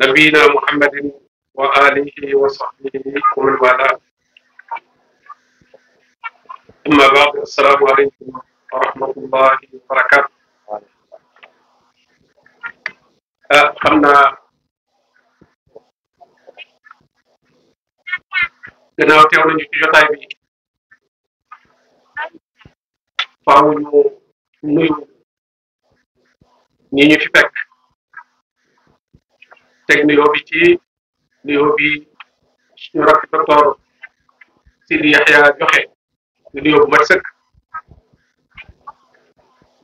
نبينا محمد وآله وصحبه ومن والاه. أما بعد، السلام عليكم ورحمة الله وبركاته. xam naa gannaaw teew nañu ci jotaay bi faaw ñu nuyu ñi ñu fi fekk teg nuyoo bi ci nuyoo bi suñu rakk docteur Sidi Yaxya joxe nuyoo bu mat sëkk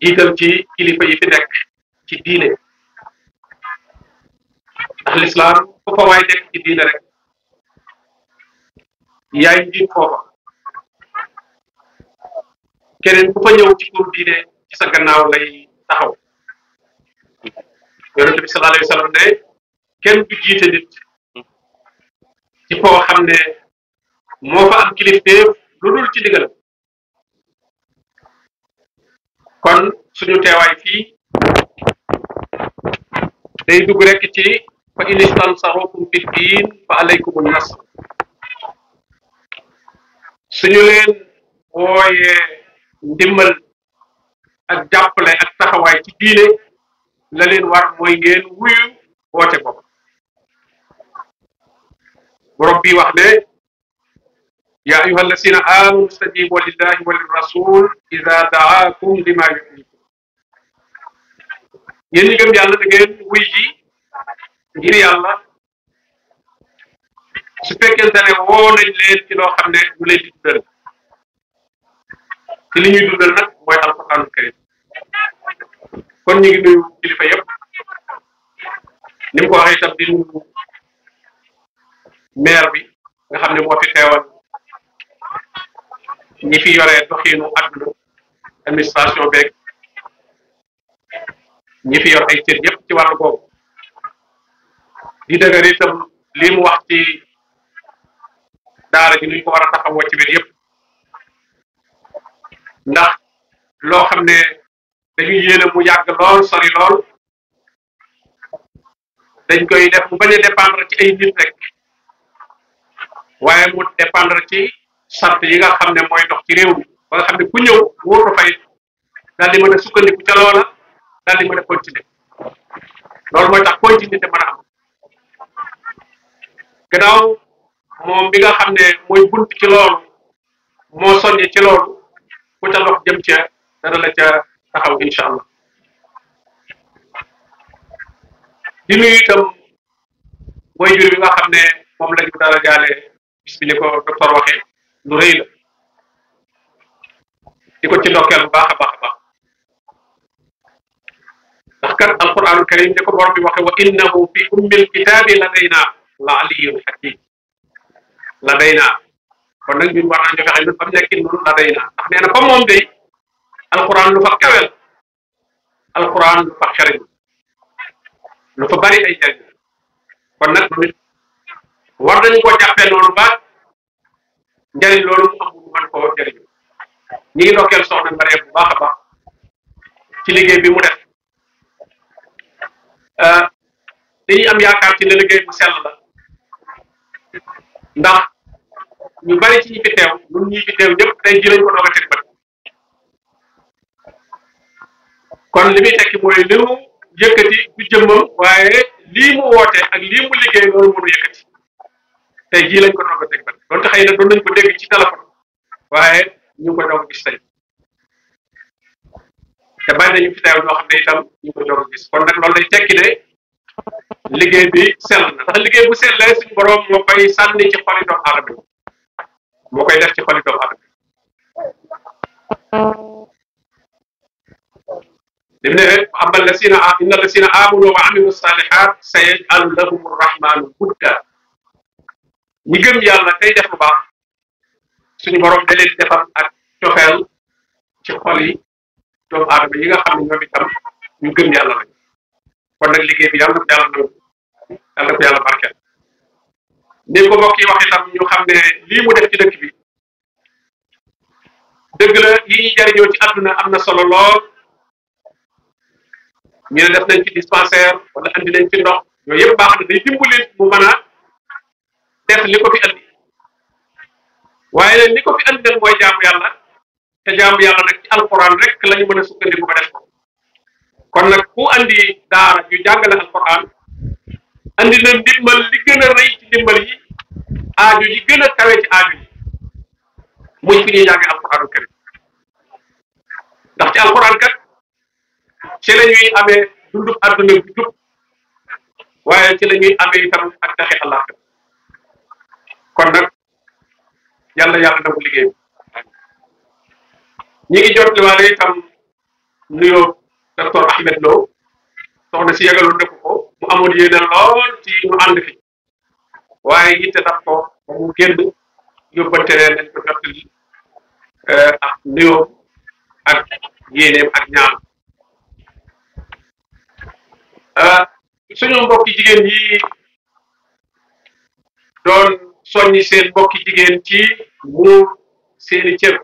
jiital ci kilifa yi fi nekk ci diine ndax lislaam fu fa waay nekk ci diine rek yaay njiit foofa keneen ku fa ñëw ci tur diine ci sa gannaaw lay taxaw. yonente bi sallallahu alayhi wa sallam ne kenn du jiite nit ci foo xam ne moo fa am kilifteef lu dul ci ndigal. kon suñu teewaay fii day dugg rek ci fa in istansarukum fi diin fa alaykum nasr. suñu leen wooyee ndimbal ak jàppale ak taxawaay ci diine la leen war mooy ngeen wuyu woote bopp. borom bi wax ne yaa ayyuha alladina amanu stajibu lillahi wa lirrasul ida daakum lima yuhyikum. yéen ñi gëm yàlla da ngeen wuy ji ngir yàlla su fekkente ne woo nañ leen ci loo xam ne lu leen di dundal ci li ñuy dundal nag mooy alquranul karim. kon ñu ngi nuyu kilifa yëpp ni mu ko waxee itam di nuyu maire bi nga xam ne moo fi teewal ñi fi yoree doxiinu àdduna administration beeg ñi fi yor ay cër yëpp ci wàllu boobu di dëgër itam lii mu wax ci daara ji nuñ ko war a taxawoo ci wet yëpp ndax loo xam ne dañuy yéene mu yàgg lool sori lool dañ koy def mu bañ a dépendre ci ay nit rek waaye mu dépendre ci sart yi nga xam ne mooy dox ci réew mi ba nga xam ne ku ñëw wóor ko fay daal di mën a sukkandiku ca loola daal di mën a continuer. loolu mooy tax continuer te mën a am gannaaw moom bi nga xam ne mooy bunt ci loolu moo soññe ci loolu ku ca dox jëm ca dana la ca taxaw incha allah. di nuyu itam mooy jur bi nga xam ne moom la ñu dara jaale bis bi ni ko docteur waxee lu rëy la di ko ci ndokkeel bu baax a baax a baax ndax kat alquranul karim ni ko borom bi waxee wa innahu fi ummil kitaabi ladayna la aliyyun hakim. ladayna kon nag ñun war nañu fexe ñun fa mu nekk noonu ladayna ndax nee na comme moom day alquran lu fa kewel alquran lu fa xereñ lu fa bari ay njëriñ kon nag nit war nañu ko jàppee noonu ba njëriñ loolu mu am bu mën koo jëriñu. ñi ngi ndokkeel soxna Mbare bu baax a baax ci liggéey bi mu def dañuy am yaakaar ci ne liggéey bu sell la ndax ñu bari ci ñi fi teew ñun ñi fi teew ñëpp tey ji lañ ko doog a teg bët. kon li muy tekki mooy li mu yëkkati du jëmmam waaye lii mu woote ak lii mu liggéey loolu mënu yëkkati tey jii lañ ko doog a teg bët donte xëy na doon nañ ko dégg ci téléphone waaye ñu ngi koy doog a gis tey te bari nañu fi teew ñoo xam ne itam ñu ngi koy doog a gis kon nag loolu lay tekki ne liggéey bi sell na ndax liggéey bu sellee suñu borom moo koy sànni ci xoli doomu aadama moo koy def ci xoli doomu aadama. lim ne amma inna allasina amanu wa amilu salihat sayaj'alu lahum arrahmanu wudda. ñi gëm yàlla tey def lu baax suñu borom da leen defal ak cofeel ci xol yi doomu aadama yi nga xam ne ñoom itam ñu gëm yàlla lañ. kon nag liggéey bi yàlla na ko yàlla nangu yàlla na ko yàlla barkeel. ni ko mbokk yi wax itam ñu xam ne lii mu def ci dëkk bi dëgg la yi ñuy jariñoo ci àdduna am na solo lool. ñu ne def nañ ci dispensaire wala andi nañ ci ndox yooyu yëpp baax na day dimbali mu mën a def li ko fi andi waaye nag li ko fi andi nag mooy jaamu yàlla te jaamu yàlla nag ci alquran rek la ñu mën a sukkandiku ba def ko kon nag ku andi daara yu jàngale alquran andi na ndimbal li gën a rëy ci ndimbal yi aaju yi gën a kawe ci aaju yi muy fi ñuy jànge alquranul karim ndax ci alquran kat ci la ñuy amee dundub àdduna bu jub waaye ci la ñuy amee itam ak taxe àllaaxira kon nag yàlla nangu liggéey ñi ngi jotliwaale itam nuyoo docteur Ahmed Lo soxna si yegaloon na ko mu amoon yéene lool ci ñu ànd fi waaye yitte daf ko ba mu génn yóbbante leen nañ ko jottali ak nuyoo ak yéeneem ak ñaan suñu mbokki jigéen yi doon soññi seen mbokki jigéen ci muur seeni cër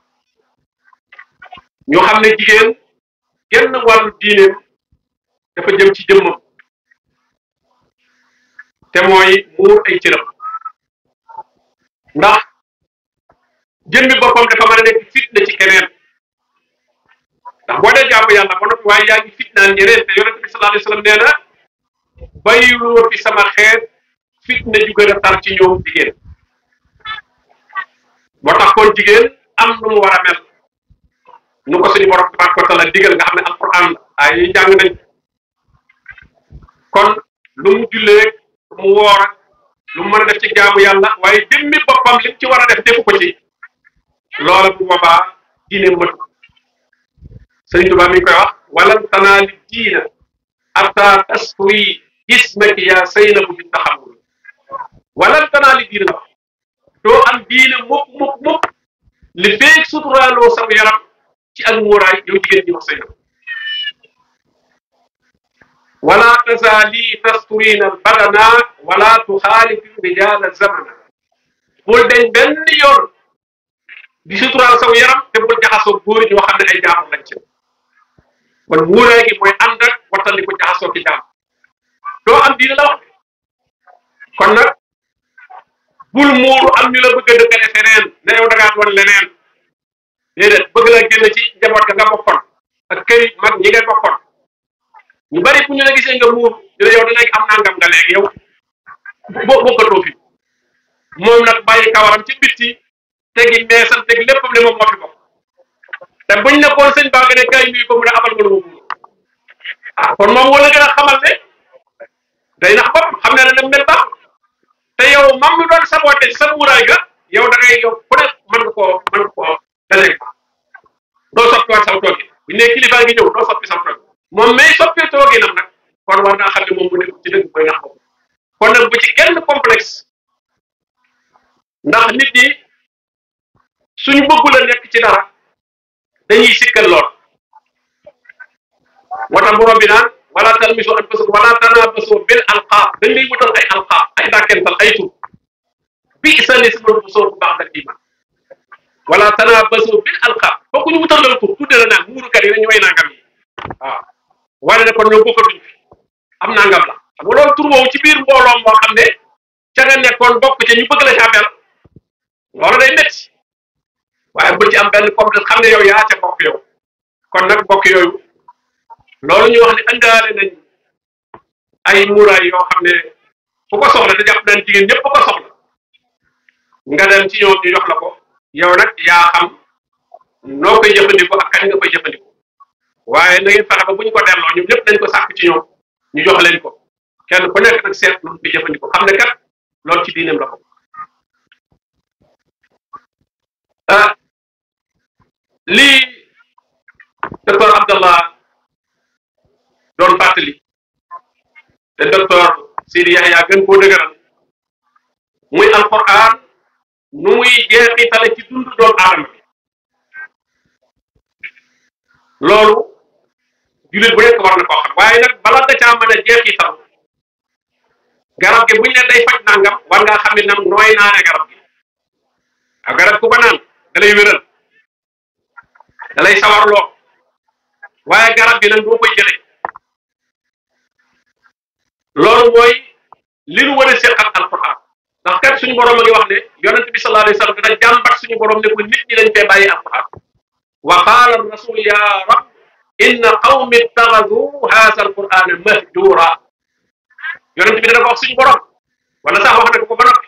ñoo xam ne jigéen genn wàllu diineem dafa jëm ci jëmmam te mooy muur ay cëram ndax jëmmi boppam dafa mën a nekk fitna ci keneen ndax boo dee jaamu yàlla ba noppi waaye yaa ngi fitnaan ñeneen te yonente bi sallallahu alayhi wa sallam nee na bàyyiloo fi sama xeet fitna ju gën a tar ci ñoom jigéen moo tax kon jigéen am nu mu war a mel nu ko suñu borom tabaraka wa taala digal nga xam ne alquran ay yi jàng nañ kon lu mu jullee lu mu woor ak lu mu mën a def ci jaamu yàlla waaye jëmmi boppam li ci war a def defu ko ci loola bu boobaa diine matu sëriñ Tuubaa mi ngi koy wax walan tanaali diina hatta tasfi jismaki yaa Saynabu bi taxawul walan tanaali diina la doo am diine mukk li feeg suturaaloo sa yaram ci ak muuraay yow jigéen ñi wax Saynabu wala tazaali tasturina al badana wala tuxaalifi rijaala zamana bul deñ benn yoon di suturaal saw yaram te bul jaxasoo góor ñoo xam ne ay jaamam lañ ci kon muuraay gi mooy ànd ak wattandi ko jaxasoo ki jaam doo am diine la wax kon nag bul muuru am ñu la bëgg a dëkkale feneen ne yow da ngaa doon leneen déedéet bëgg la génn ci njaboot ga nga bokkoon ak kër yi mag ñi ngay bokkoon ñu bari bu ñu la gisee nga muur ñu ne yow da léegi am nangam nga léegi yow bokkatoo fi moom nag bàyyi kawaram ci bitti tegi meesal teg léppam ne moom moo fi bokk te buñ nekkoon sëñ baa nga ne kay nuyu ko mu ne amal nga lu ma muur kon moom wala gën a xamal ne day nax bopp xam ne ne mel baax te yow mam mi doon saboté sa muuraay ga yow da ngay yow ku ne mën nga koo dalee doo soppiwaat saw toogi bu ne kilifa ngi ñëw doo soppi saw toogi moom may soppee tooginam nag kon war naa xam ne moom mu nekk ci dëgg koy nax bopp kon nag bu ci kenn complexe ndax nit ñi suñu bëggu la nekk ci dara dañuy sikkal lool moo tax borom bi naan wala talmisu anfusakum wala tanabasu bil alqaab dañ lay wutal ay alqaab ay dàkkental ay tur bi'sa lismul fusuuq ba'dal iimaan wala tanabasu bil alqaab fooku ñu wutal la tur tudde la naan muurukat yi dañu way nangam yi waaw wane ne kon ñoo bokkatuñ fi am nangam la xam nga loolu tur woowu ci biir mbooloo moo xam ne ca nga nekkoon bokk ca ñu bëgg la caabel loolu day métti waaye bu ci am benn complexe xam ne yow yaa ca bokk yow kon nag bokk yooyu loolu ñu wax ne andaale nañ ay muuraay yoo xam ne fu ko soxla te jàpp naan jigéen ñëpp fu ko soxla nga dem ci ñoom ñu jox la ko yow nag yaa xam noo koy jëfandikoo ak kañ nga koy jëfandikoo waaye na ngeen fexe ba bu ñu ko delloo ñoom ñëpp dañ ko sàkk ci ñoom ñu jox leen ko kenn ku nekk nag seet lu koy jëfandikoo xam ne kat loolu ci diineem la ko lii docteur Abdallah doon fàttali te docteur Sidi Yahya gën koo dëgëral muy alquran nu muy jeexitale ci dundu doomu aadama bi loolu jullit bu nekk war na koo xam waaye nag bala nga caa mën a jeexital garab gi buñ ne day faj nangam war ngaa xam ne nam nooy naane garab gi ak garab ku ko naan da lay wéral da lay sawarloo waaye garab gi nag boo koy jëlee loolu mooy li nu war a seq ak alquran ndax kat suñu borom a ngi wax ne yonente bi sallallahu alayhi wa sallam dana jàmbat suñu borom ne ko nit ñi dañ fee bàyyi alquran wa qaala rasul ya rab inna qawmi ittaxadu haza alqurana mahjura yonente bi dana ko wax suñu borom wala sax wax na ko ba noppi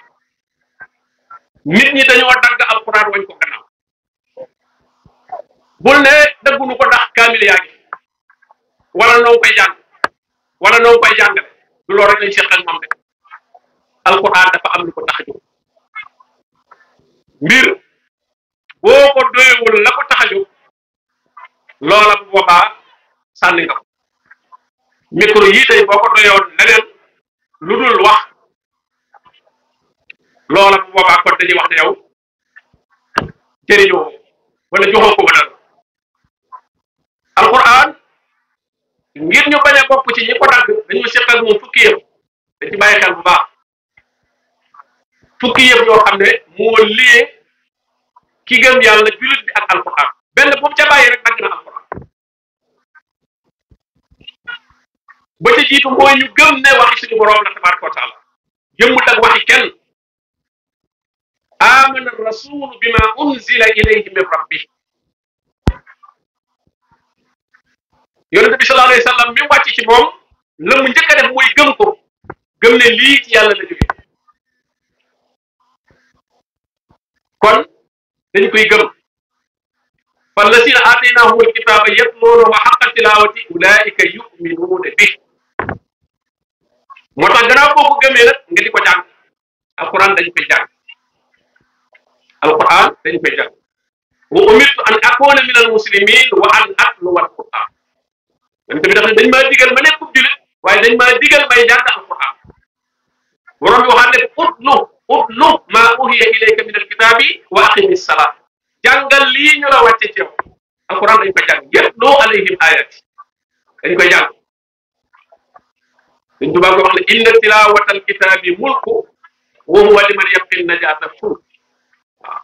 nit ñi dañoo dagg alquran wañ ko gannaaw bul ne dëggunu ko ndax kaamil yaa ngi wala noo koy jàng wala noo koy jàngale du loolu rek lañ seq ak moom de alquran dafa am lu ko tax a jóg mbir boo ko doyewul la ko tax a jóg loola bu boobaa sànni nga ko micro yii tey boo ko doyoon leneen lu dul wax loola bu boobaa kon dañuy wax ne yow jëriñoo wala joxoo ko wala alquran ngir ñu bañ a bokk ci ñi ko dagg dañu seq ak moom fukki yëpp da ci bàyyi xel bu baax fukki yëpp yoo xam ne moo lié ki gëm yàlla jullit bi ak alquran benn bu ca bàyyi rek dagg na alquran ba ca jiitu mooy ñu gëm ne waxi suñu borom la tabaraka wa taala jëmmut ak waxi kenn amana rasulu bima unzila ilayhi min rabbi yonente bi sallallahu alayhi wa sallam mi wàcc ci moom la mu njëkk a def mooy gëm ko gëm ne lii ci yàlla la jóge kon dañ koy gëm fallazina aataynahum alkitaba yatluunahu haqqa tilawati ulaika yuminuuna bi moo tax gannaaw boo ko gëmee nag nga di ko jàng alquran dañ koy jàng alquran dañ koy jàng wa umirtu an akuna min almuslimin wa an atluwa alquran yonent bi daf ne dañ maa digal ma nekkub julit waaye dañ maa digal may jàng alquran borom bi waxaat ne utlu ma uhiya ilayka min alkitabi wa aqimi salat jàngal lii ñu la wàcce ci yow alquran dañ koy jàng yatlu alayhim ayati dañ koy jàng dañ tubaab ko wax ne inna tilawata alkitabi mulku wa huwa liman yaqin najata fulk waaw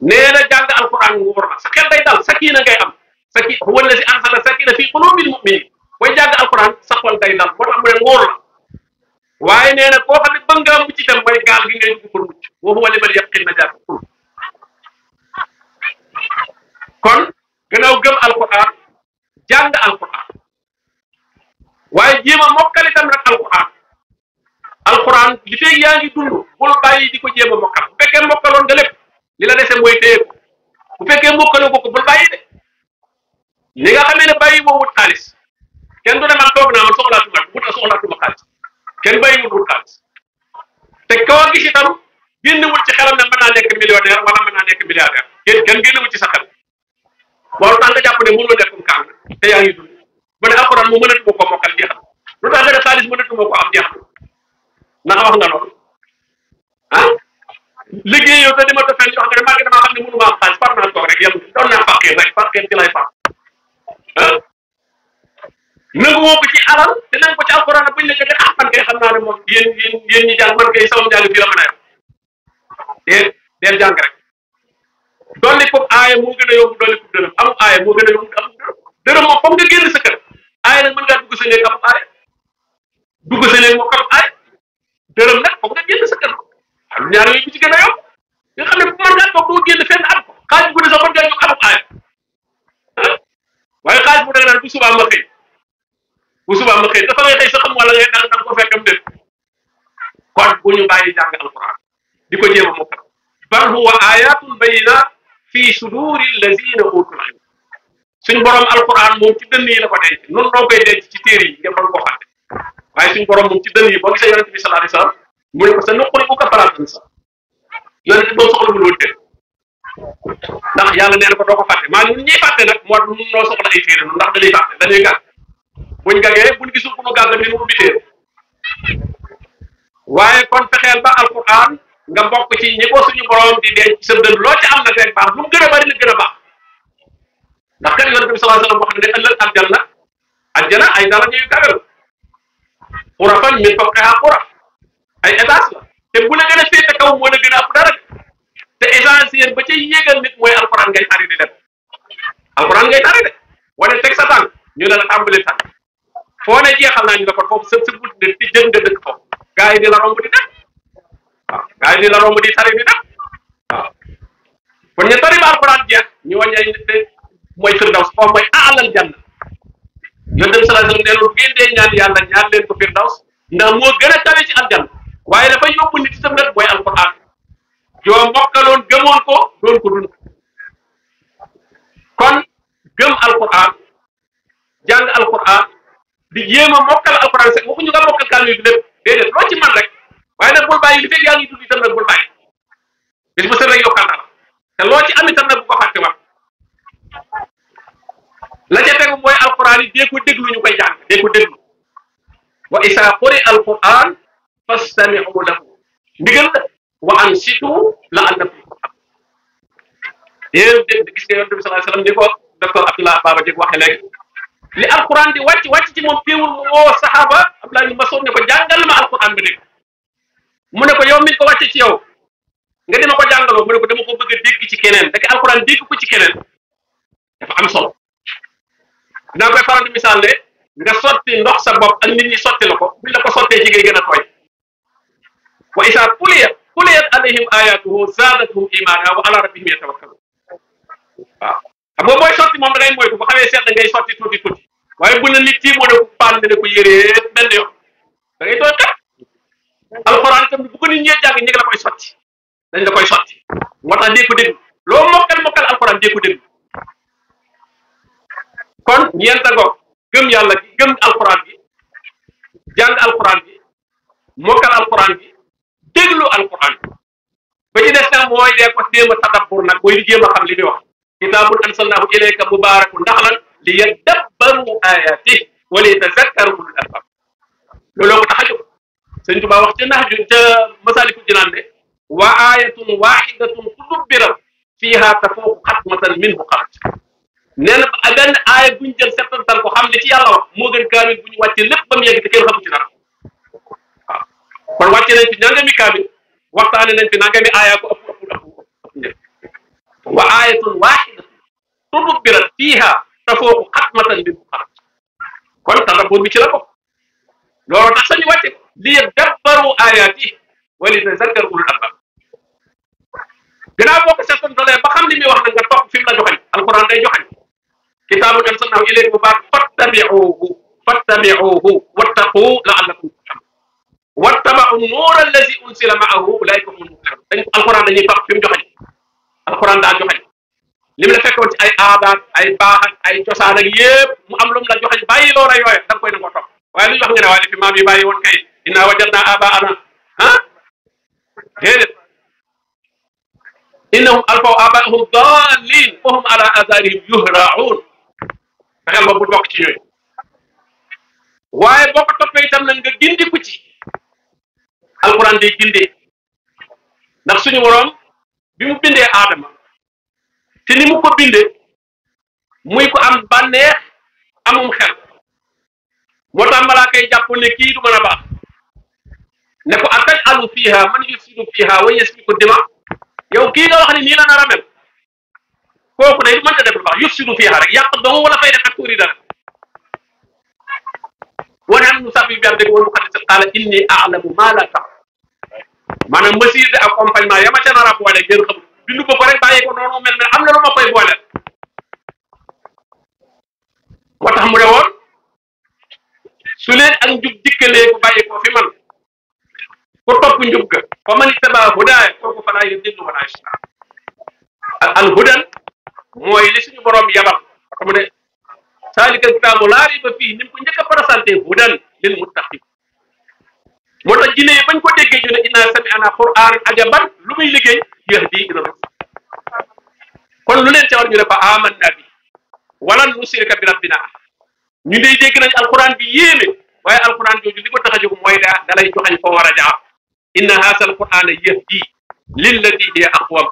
nee na jàng alquran nguur na sa xel day dal sakina ngay am saki huwa allazi anzala sakina fi qulubil mu'minin booy jàng alquran sa xol day dal moo tax mu ne nguur la waaye nee na koo xam ne bëgg ngaa mucc itam mooy gaal gi ngay dugg pour mucc wa huwa liman yaqin najata fulk kon gannaaw gëm alquran jàng alquran waaye jéem a mokkal itam nag alquran li feeg yaa ngi dund bul bàyyi di ko jéem a mokkal bu fekkee mokkaloon nga lépp li la dese mooy téye ko bu fekkee mokkaloo ko bul bàyyi de li nga xamee ne bàyyi woo wut xaalis kenn du ne man toog naa man soxlaatuma xaalis kenn bàyyi wut xaalis te koo gis itam génn wut ci xelam ne mën naa nekk millionnaire wala mën naa nekk milliardaire kenn génn wut ci sa xel loolu tax nga jàpp ne mënuloo nekkum kaan te yaa ngi dund ba ne alquran mu mënatuma ko mokkal jeexal lu tax nga ne xaalis mënatuma ko am jeexal ndax wax nga loolu ah liggéey yow te dima to fenn yoo xam ne maa ngi damaa xam ne mënuma am xaalis far naa toog rek yem doon naa fàqee rek fàqee ci lay fàq ah nangu woo ko ci alal te nangu ko ci alquran buñ la joxe man kay xam naa ne moom yéen ñi jàng man kay sama jàng fii la mën a yem deel jàng rek dolli ko aaya moo gën a yomb dolli ko dërëm amul aaya moo gën a yomb amul dërëm moom foog nga génn sa kër aaya nag mën ngaa dugg sa néeg amul aaya dugg sa néeg moo ko am aaya dërëm nag foog nga génn sa kër xam ñaar yooyu bu ci gën a yomb nga xam ne bu mën ngaa toog doo génn fenn am ko xaaj bu ne sax mën ngaa jóg amul aaya ah waaye xaaj bu da nga naan bu subaa ma xëy bu subaa ma xëy dafa ngay xëy sa xam wala ngay danga ko fekkam def kon bu ñu bàyyi jàng alquran di ko jéem a mokkal bal huwa ayatun bayyinat fi suduri allazina utul ilm suñ borom alquran moom ci dënn yi la ko denc noonu noo koy denc ci téere yi ngeen doon koo fàtte waaye suñ borom moom ci dënn yi boo gisee yonente bi sallallahu alayhi wasallam mu ne ko sa nuqri'uka falaa tansaa yonente boobu soxlawul woon téere ndax yàlla nee na ko doo ko fàtte maa ñun ñuy fàtte nag moo noo soxla ay téere noonu ndax dañuy fàtte dañuy gàtt buñ gàggee buñ gisul ku nu gàggal ni mu ubbi téere waaye kon fexeel ba alquran nga bokk ci ñi ko suñu borom di denc sa dënn loo ci am nag rek baax lu mu gën a bari la gën a baax ndax kat yonente bi sallallahu alayhi wasallam wax ne ëllëg aljanna ay dara ñuy kagal xurafan min fawqiha xuraf ay étage la te bu la gën a féete kaw moo la gën a ëpp dara te essentiel ba ca yéegal nit mooy alquran ngay tari di def alquran ngay tari de wane teg sa tànk ñu ne la tàmbali tànk foo ne jeexal naa ñu la kon foofu sa but de ci jën nga dëkk foofu gaa gaa yi di la romb di dem waaw gaa yi di la romb di tari di dem waaw kon ñu tari ba alquran jeex ñu wàññi ay nit de mooy firdaws foofu mooy aalal janna yonent bi sallallahu alayhi wasallam nee na bu ngeen dee ñaan yàlla ñaan leen ko firdaws ndax moo gën a kawe ci aljanna waaye dafa yóbbu nit itam nag mooy alquran joo mokkaloon gëmoon ko doon ko dund kon gëm alquran jàng alquran di jéem a mokkal alquran sax waxuñu nga mokkal kaamil bi lépp déedéet loo ci man rek waaye nag bul bàyyi li fekk yaa ngi dund itam nag bul bàyyi bis bu set rek yokkal dara te loo ci am itam nag bu ko fàtte wax la ca tegu mooy alquran yi dee ko déglu ñu koy jàng dee ko déglu wa isa quri alquran fastami'u lahu ndigal la wa ansitu la'allakum turhamun yéen dégg gis nga yonent bi sallallahu alayhi wasallam ni ko docteur Abdullah Baba Dieng waxe léegi li alquran di wàcc ci moom teewul mu woo saxaaba Abdullah ibn Mas'ud ne ko jàngal ma alquran bi dégg mu ne ko yow mi ko wàcce ci yow nga dima ko jàngaloo mu ne ko dama ko bëgg a dégg ci keneen dak alquran dégg ko ci keneen dafa am solo dinaa koy faral di misaal ne nga sotti ndox sa bopp ak nit ñi sotti la ko buñ la ko sottee ci ngay gën a tooy wa isa tuliyat alayhim ayatuhu zadatuhum imana wa ala rabbihim yatawakkalun waaw xam nga booy sotti moom da ngay moytu bu xamee seet da ngay sotti tuuti waaye bu ne nit kii moo ne ko paan ne ko yëree benn yoon da ngay tooy kat alxuraan tam bu ko nit ñee jàng ñi ngi la koy sotti dañ la koy sotti moo tax dee ko déglu loo mokkal alxuraan dee ko déglu kon ñeenta goog gëm yàlla gi gëm alxuraan gi jàng alxuraan gi mokkal alxuraan gi déglu alxuraan gi ba ci des nag mooy dee ko jéem a tadabbur nag mooy di jéem a xam li muy wax kitaabun anzalnaahu ilayka mubaarakun ndax lan li yadabbaru ayaatihi wa li yatazakkaru ulul albaab looloo ko tax a jóg Sëñ Tuubaa wax ca nax ju ca Masaalikul Jinaan ne wa aayatun waahidatun tudabbirat fiihaa tafuuqu xatmatan minhu xarat nee na benn aaya buñ jël settantal ko xam ne ci yàlla wax moo gën kaamil bu ñu wàccee lépp ba mu yegg te kenn xamu ci dara waaw kon wàcce nañ fi nangami kaamil waxtaane nañ fi nangami aaya ko ëpp wa aayatun waahidatun tudabbirat fiihaa tafuuqu xatmatan minhu xarat kon tadabbur bi ci la bokk loolu tax sañu wàcce li yadabbaru aayaatihi wa li yatazakkaru ulul albaab gannaaw boo ko settantalee ba xam li muy wax nag nga topp fi mu la joxañ alquran day joxañ kitaabun anzalnaahu ilayka mubaarakun fattabi'uuhu wattaquu la'allakum turhamuun wattaba'u nuura allazi unzila ma'ahu ulaa'ika humul muflihuun dañ alquran dañuy topp fi mu joxañ alquran daa joxañ li mu la fekkoon ci ay aadaat ay baax ak ay cosaan ak yëpp mu am lu mu la joxañ bàyyi loola yooya da nga koy nangoo topp waaye lu ñu wax nga ne waaye fi maam yi bàyyi woon kay innaa wajadnaa aabaa'anaa déedéet innahum alfaw aabaa'ahum daalliin wa hum alaa aasaarihim yuhraa'uun fexeel ba bu bokk ci ñooy waaye boo ko toppee itam nag nga gindiku ci alquran day gindee ndax suñu boroom bi mu bindee aadama te ni mu ko bindee muy ko am bànneex amum xel moo tax malaaka yi jàppoon ne kii du mën a baax ne ko ataj'alu fiihaa man yufsidu fiihaa wa yasfiku dimaa yow kii nga wax ne nii la nar a mel kooku ne mënta def lu baax yufsidu fiihaa rek yàq dong wala fay def ak tuuri dara wane am musabbi bi am dégg wala mu xam ne qaala inni a'lamu maa laa ta'lamuun maanaam mesure de accompagnement yama ca nar a boole ngeen xam bindu ba ko rek bàyyi ko noonu mel ne am na lu ma koy booleel moo tax mu ne woon su leen ak njub dikkalee ku bàyyi ko fi man ku topp njub ga fa man ittabaa hudaaya kooku falaa yadillu wa laa yashqaa al hudan mooy li suñu borom yabal xam ne saalikal kitaabu laa rayba fiihi ni mu ko njëkk a présenté hudan lil muttaqiin moo tax jinne yi bañ ko déggee ñu ne innaa sami'naa qur'aanan ajaban lu muy liggéey yahdi ila rushd kon lu leen ca war ñu ne fa aamannaa bi walan nushrika bi rabbinaa ñu dey dégg nañ alquran bi yéeme waaye alquran jooju li ko tax a jóg mooy da lay joxañ foo war a jaar inna haasa alqur'ana yahdi lillati hiya aqwam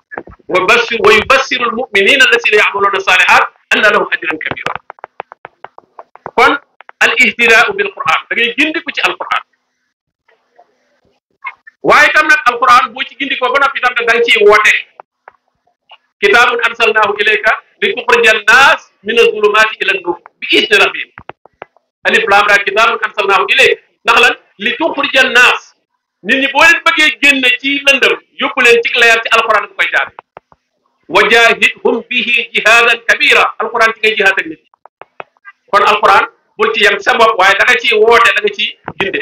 wa yubassiru almu'minina alladhina ya'maluna salihat anna lahum ajran kabira kon al ihtidaau bil quran da ngay gindiku ci alquran waaye tam nag alquran boo ci gindikoo ba noppi tam nag da nga ciy woote kitaabun anzalnaahu ilayka li tuxrija annaas min azulumaati ila an-nuur bi izni rabbihim alif laam raa kitaabun anzalnaahu ilayka ndax lan li tuxrija annaas nit ñi boo leen bëggee génne ci lëndëm yóbbu leen ci leer ci alquran bu koy jaar wa jahidhum bihi jihadan kabira alquran ci ngay jihaad ak nit kon alquran bul ci yem sa bopp waaye da nga ciy woote da nga ciy ginde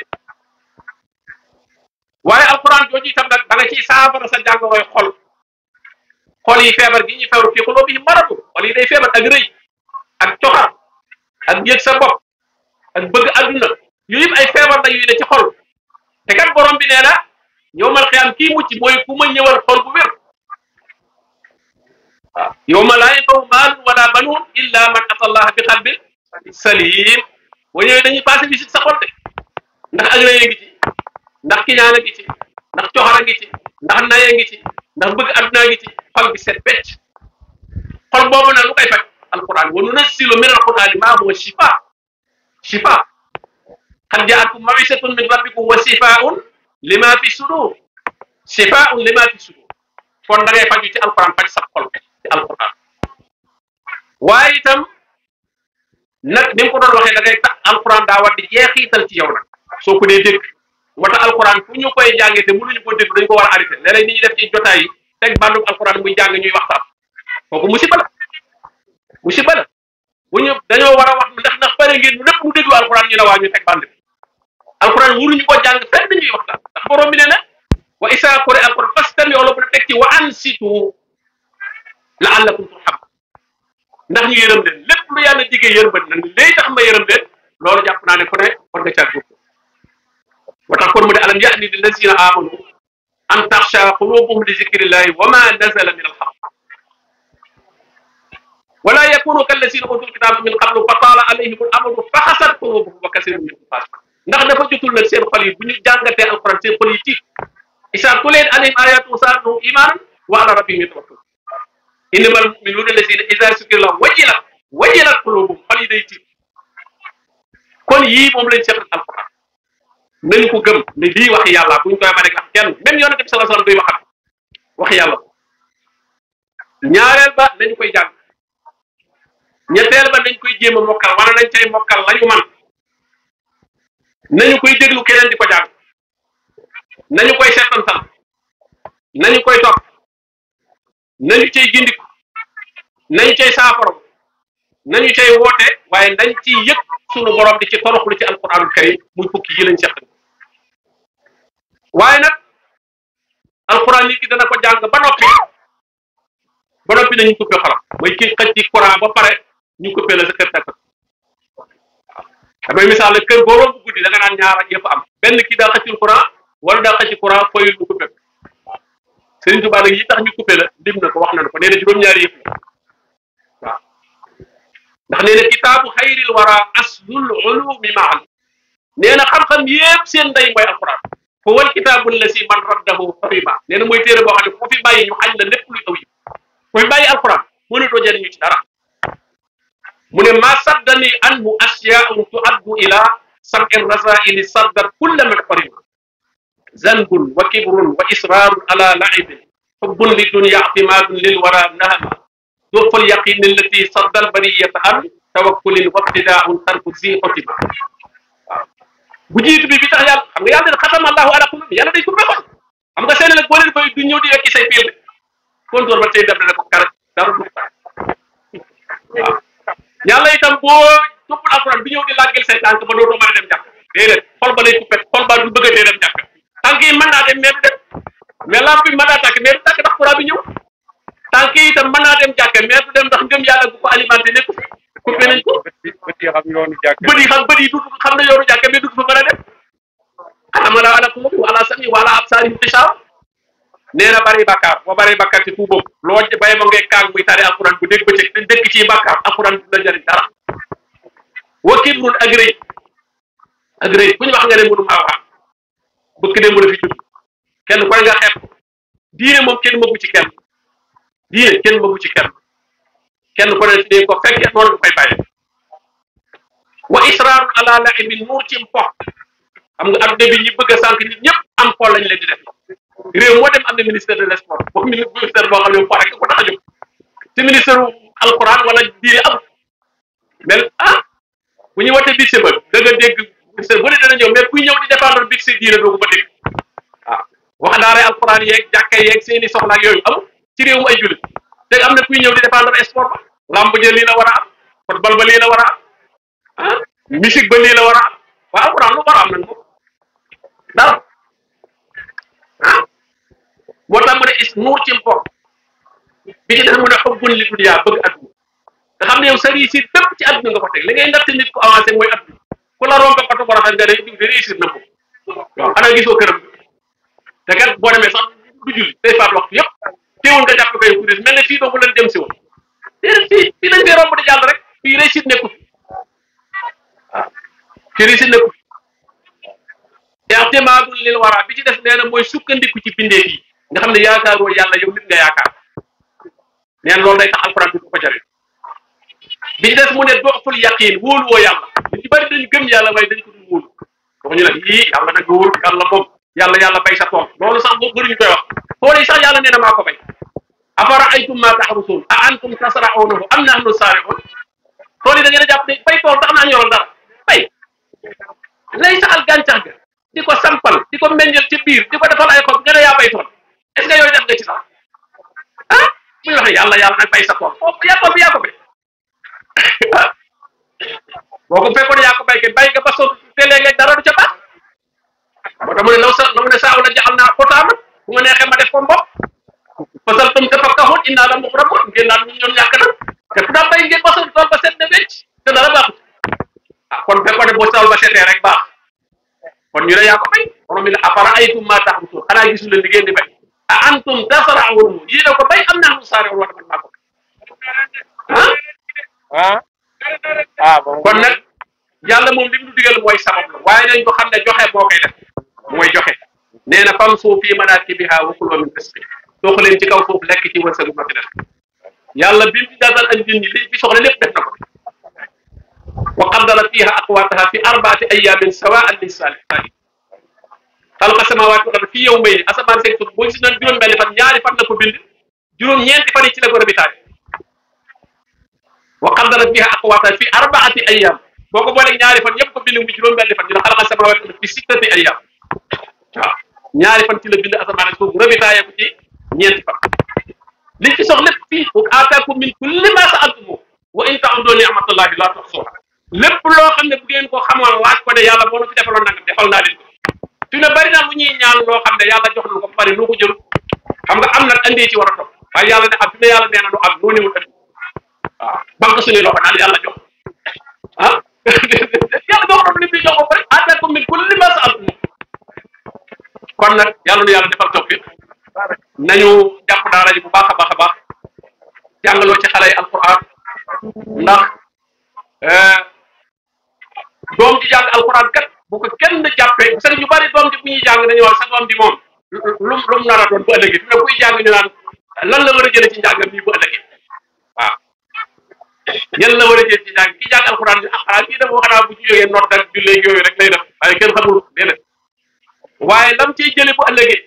waaye alquran jooju itam nag da nga ciy saafara sa jàngoroy xol yi feebar gi ñuy feebar fii xuloo bi maratu xol yi day feebar ak rëy ak coxar ak yëg sa bopp ak bëgg adduna yooyu yëpp ay feebar la yuy ne ci xol te kat borom bi nee na yowmal xiyaam kii mucc mooy ku ma ñëwal xol bu wér waaw yowma laa yanfa'u maalun wala banuun illa man ata allaha bi qalbin salim boo ñëwee dañuy passé visite sa xol de ndax ak rëy a ngi ci ndax kiñaan a ngi ci ndax coxar a ngi ci ndax nay a ngi ci ndax bëgg adduna ngi ci xol bi set becc xol boobu nag lu koy faj alquran wa nunazzilu min alqurani ma huwa shifa qad ja'akum maw'izatun min rabbikum wa shifaa'un lima fi sudur kon da ngay faju ci alquran faj sa xol ci alquran waaye itam nag ni mu ko doon waxee da ngay tax alquran daa war di jeexital ci yow nag soo ko dee dégg wata alquran fu ñu koy jàngee te mënuñu ko dégg dañu ko war a arrêté léeg-léeg ni ñuy def ci jotaay yi teg bandum alquran muy jàng ñuy waxtaan kooku musiba la bu ñu dañoo war a wax ndax pare ngeen lépp mu déglu alquran ñu ne waa ñu teg band bi alquran wuruñu ko jàng fenn ñuy waxtaan ndax borom bi ne na wa isa quri'a alquran fastami'u lahu teg ci wa ansitu la'allakum turhamun ndax ñu yërëm leen lépp lu yàlla diggee yërëm na léegi tax ma yërëm leen loolu jàpp naa ne ku ne war nga caa góob wa tax kon mu ne alam ya'ni lillazina amanu an taxsha qulubuhum li zikrillahi wa ma nazala min alhaq wala yakunu kallazina utul kitaba min qablu fa taala alayhim al-amadu fa xasat qulubuhum wa kasirun minhum fasiqun ndax dafa jotul nag seen xol yi bu ñu jàngatee alquran seen xol yi tiit isa tuliyat alayhim ayatu zaadatuhum imanan wa ala rabbihim yatawakkalun innamal mu'minuna allazina idha zukira llaahu wajilat qulubuhum xol yi day tiit kon yii moom lañ seqal alquran nañu ko gëm ne lii wax yàlla buñ koy mën a wax kenn même yonent bi sallallahu alayhi wasallam duy waxat wax yàlla ñaareel ba nañu koy jàng ñetteel ba nañ koy jéem a mokkal wala nañ cay mokkal lañu man nañu koy déglu keneen di ko jàng nañu koy seetantal nañu koy topp nañu cay gindiku nañu cay saafaro nañu cay woote waaye nañ ci yëg sunu borom di ci toroxlu ci alquranul karim muy fukki yi lañ seq waaye nag alquran nit ki dana ko jàng ba noppi nañu coupé xolam mooy ki xëj ci courant ba pare ñu coupé la sa kër takk damay misaal la kër boo romb guddi da nga naan ñaar ak yëpp am benn kii daa xëccul courant wala daa xëcc courant foyul mu coupé Sëriñ Tuubaa nag yi tax ñu coupé la lim na ko wax na ko nee na juróom-ñaari yëpp la waaw ndax nee na kitaabu xayril wara aslul ulumi maan nee na xam-xam yëpp seen ndey mooy alquran fa wal kitaabu la si man raddahu farima nee na mooy téere boo xam ne foo fi bàyyi ñu xañ la lépp luy aw yi foo fi bàyyi alquran mënatoo jëriñu ci dara mu ne ma saddani anhu asyaa'un tu'addu ila sab'i rasaili saddat kulla man farima zanbun wa kibrun wa israarun ala la'ibin hubbun li dunya i'timaadun lil wara nahama du'ful yaqin allati saddal bariyata an tawakkulin wa ibtidaa'un tarku zi xotima waaw bu jiitu bi tax yàlla xam nga yàlla ne xatama allahu ala qulubi yàlla day coupé xol xam nga seen nag boo leen fay du ñëw di wekki say piir kontóor ba tey dem na ko kar dara du waaw yàlla itam boo toppul alquran du ñëw di làggil say tànk ba dootoo mën a dem jàkk déedéet xol ba lay coupé xol ba du bëgg a dee dem jàkk tànk yi mën naa dem mais du dem mais lamp bi mën naa tàkk mais du tàkk ndax courant bi ñëw tànk yi itam mën naa dem jàkk mais du dem ndax ngëm yàlla bu ko alimenté nekk coupé nañ ko bët yi xam yoonu jàkk bët yi du xam na yoonu jàkk mais du fa mën a dem xatama la ala qulubi wa ala sam'i wa ala absarihim gishawa nee na bari bakkaar boo bari bakkaar ci tuubam loo bay ma ngay kaang muy tari alquran bu dégg bëccëg te dëkk ci bakkaar alquran du la jëriñ dara wa kibrun ak rëy ku ñu wax nga ne mënu maa wax bëgg ne mën a fi jóg kenn koy nga xeeb diine moom kenn mëgu ci kenn diine kenn mëgu ci kenn ko ne fi ko fekkee noonu du koy bàyyi wa israarun ala la'ibin nuur ci mpox xam nga adduna bi ñi bëgg a sànq nit ñëpp am pol lañ leen di def réew moo dem am na ministère de sport boo ministère boo xam ne po rek ko tax a jóg ci ministère alquran wala diine am mais bu ñu wootee big ba da nga dégg ministère bu ne dana ñëw mais kuy ñëw di défendre big si diine doo ko ba dégg wax daara alquran yeeg jàkka yeeg seeni soxla ak yooyu amul ci réew mu ay jullit léegi am na kuy ñëw di défendre sport ba lamb ja lii la war a am football ba lii la war a am ah musique ba lii la war a am waa alquran lu war a am nag moom dara ah moo tax mu ne is nuur ci bopp bi ci def mu ne xubbun li dunya bëgg adduna nga xam ne yow sa réussite bépp ci adduna nga ko teg li ngay natt nit ku avancé mooy adduna ku la rombe oto bu rafet nga ne diw de réussir na ko waaw xanaa gisoo këram te kat boo demee sax du julli day faat waxtu yëpp teewul nga jàpp koy kuréel mel ne fii doomu leen dem si woon fii dañ koy romb di jàll rek fii réussite nekku fi waaw fii réussite nekku fi i'timaadun lil wara bi ci def nee na mooy sukkandiku ci bindeef yi nga xam ne yaakaaroo yàlla yow nit nga yaakaar nee na loolu day tax alquran bi du ko jëriñ bi ci des mu ne doxul yaqiin wóolu woo yàlla li ci bëri dañ gëm yàlla waaye dañ ko dul wóolu waxuñu nag yii yàlla nag wóolu yàlla moom yàlla bay sa tool loolu sax boo bëriñu koy wax tool yi sax yàlla nee na maa ko bay afara aytum ma taxrusun a antum tasra'unahu am nahnu saari'un tool yi da ngeen a jàpp ne bay tool tax naa ñoroon dara bay lay saxal gàncax ga di ko sampal di ko meññal ci biir di ko defal ay xob nga ne yaa bay tool est ce que yooyu def nga ci sax ah bu ñu waxee yàlla nag bay sa tool foofu yaa tool bi yaa ko bay boo ko fekkoon yaa ko béykat bay nga ba soo te léeg-léeg dara du ca baax moo tax mu ne la mu ne saaw la jaxal naa xotaama bu ma neexee ma def ko mboq fasal tum tafakkahun inna la muxramun ngeen naan ñoom ñàkk na te fu daa bay ngeen ba soo tool ba set ne wecc te dara baaxut ah kon fekkoon ne boo tool ba setee rek baax kon ñu ne yaa ko bay borom mi ne afara aytum ma taxrusun xanaa gisul leen li ngeen di bay a antum tasra'unahu yéen a ko bay am naa mu saare wala man maa ko kon nag yàlla moom li mu digal mooy sabab la waaye dañ ko xam ne joxe moo koy def mooy joxe nee na famshu fii manaakibihaa wa kulu min rizqihi soo ko leen ci kaw foofu lekk ci wërsëgu ma fi def yàlla bi mu dagal ak nit ñi li fi soxla lépp def na ko wa qaddara fiihaa aqwaatahaa fi arba'ati ayyaamin sawaa'an lis-saa'iliin xalaqa samaawaati wal arda fii yawmayni asamaan seeg suuf boo gis nañ juróom-benn fan ñaari fan la ko bind juróom-ñeenti fan yi ci la ko rabitaay wa qaddara fiihaa aqwaatahaa fi arba'ati ayyaam boo ko booleeg ñaari fan yëpp ko bind mu juróom-benn fan ñu ne xalaqa samaawaati wal arda fi sittati ayyaam waaw ñaari fan ci la bind asamaan ak suuf rabitaayee ko ci ñeenti fan liñ ci soxla lépp fii wa aataakum min kulli maa sa'altumuuhu wa in ta'udduu ni'matallahi laa tuhsuuhaa lépp loo xam ne bu ngeen ko xamoon laaj ko ne yàlla boo na fi defaloon nangam defal naa leen ko fi ne bari na lu ñuy ñaan loo xam ne yàlla jox na ko bari noo ko jël xam nga am nag andee ci war a topp waaye yàlla ne am fi ne yàlla nee na lu am noo newul andi waaw banque suñuy loxo naan yàlla jox ah yàlla jox na li muy jox ba pare aataakum min kulli maa sa'altumuuhu kon nag yàlla nu yàlla defal tawfiq nañu jàpp daara ji bu baax a baax a baax jàngaloo ci xale yi alquran ndax doom ji jàng alquran kat bu ko kenn jàppee parce que ñu bari doom ji bu ñuy jàng dañuy wax sa doom bi moom lu mu nar a doon bu ëllëgee fi ne kuy jàng ñu naan lan la war a jëlee ci njàngam nii bu ëllëgee waaw yan la war a jëlee ci njàng ki jàng alquran bi xanaa kii dafa xanaa bu ci jógee noot ak jullee yooyu rek lay def waaye kenn xamul déedéet waaye lam ciy jëlee bu ëllëgee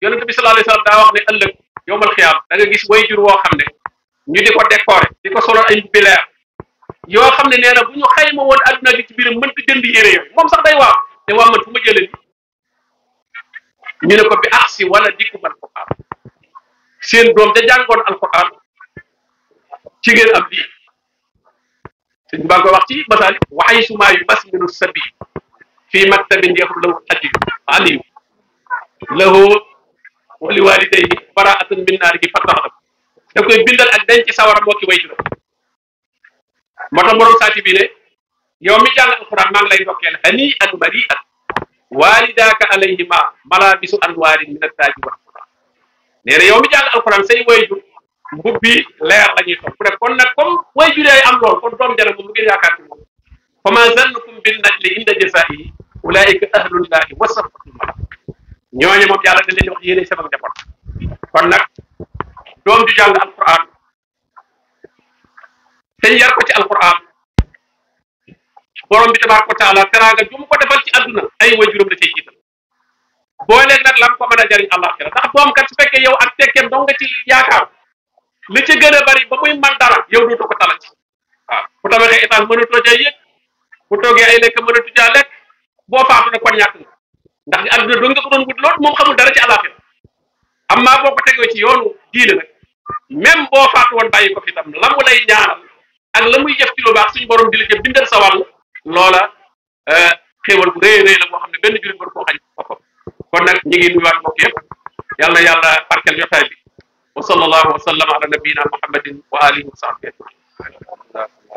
yonent bi sallallahu alayhi wasallam daa wax ne ëllëg yowmal xiyaam da nga gis wayjur woo xam ne ñu di ko décorer di ko solal ay bileer yoo xam ne nee na bu ñu xayma woon adduna gi ci biiram mënta jënd yére yooyu moom sax day waaw te waa man fu ma jëlee ñu ne ko bi aksi wala dikkum alquran seen doom da jàngoon alquran ci ngeen am lii suñ baa ko wax ci masaali wa haysumaa yubasmilu sabiil fii maktabin yaxru lahu aliyu lahu wa li walidayhi baraatun min naarihi fattaxdam da koy bindal ak denc sawara moo ki way juróom moo tax borom saati bi ne yow mi jàng alquran maa ngi lay ndokkeel hani an mari an walidaaka alayhima malabisu anwaarin min attaaji wal quran nee na yow mi jàng alquran say wayjur mbubbi leer la ñuy toog ne kon nag comme wayjur yaay am lool kon doom jana moom lu ngeen yaakaar ci moom fa ma zannukum bin najli inda jasaa'ihi ulaika ahlullahi wa safatul malak ñooñu moom yàlla dañ leen di wax yéene sama njaboot kon nag doom ju jàng alquran te yar ko ci alquran borom bi tabaraka wa taala teraanga ju mu ko defal ci àdduna ay waajuram la cay jiital booleeg nag lam ko mën a jariñ àllaxira ndax doom kat su fekkee yow ak tekkeem dong nga ci yaakaar li ci gën a bari ba muy man dara yow dootoo ko talati waaw bu tabaxee étage mënatoo caa yëg bu toogee ay lekk mënatu caa lekk boo faatu ne kon ñàkk nga ndax àdduna dong nga ko doon wut lool moom xamul dara ci àllaxira amma boo ko tegoo ci yoonu diine nag même boo faatu woon bàyyi ko fi tam la mu lay ñaanal ak la muy jëf ci lu baax suñu borom di la jëf bindal sa wàll loola xéewal bu rëy rëy la boo xam ne benn jullit war koo xañ boppam kon nag ñi ngi nuyuwaat mbokk yëpp yàlla na yàlla barkeel jotaay bi wa sallallahu wa sallam ala nabiyina muhammadin wa alihi wa sahbihi ajmain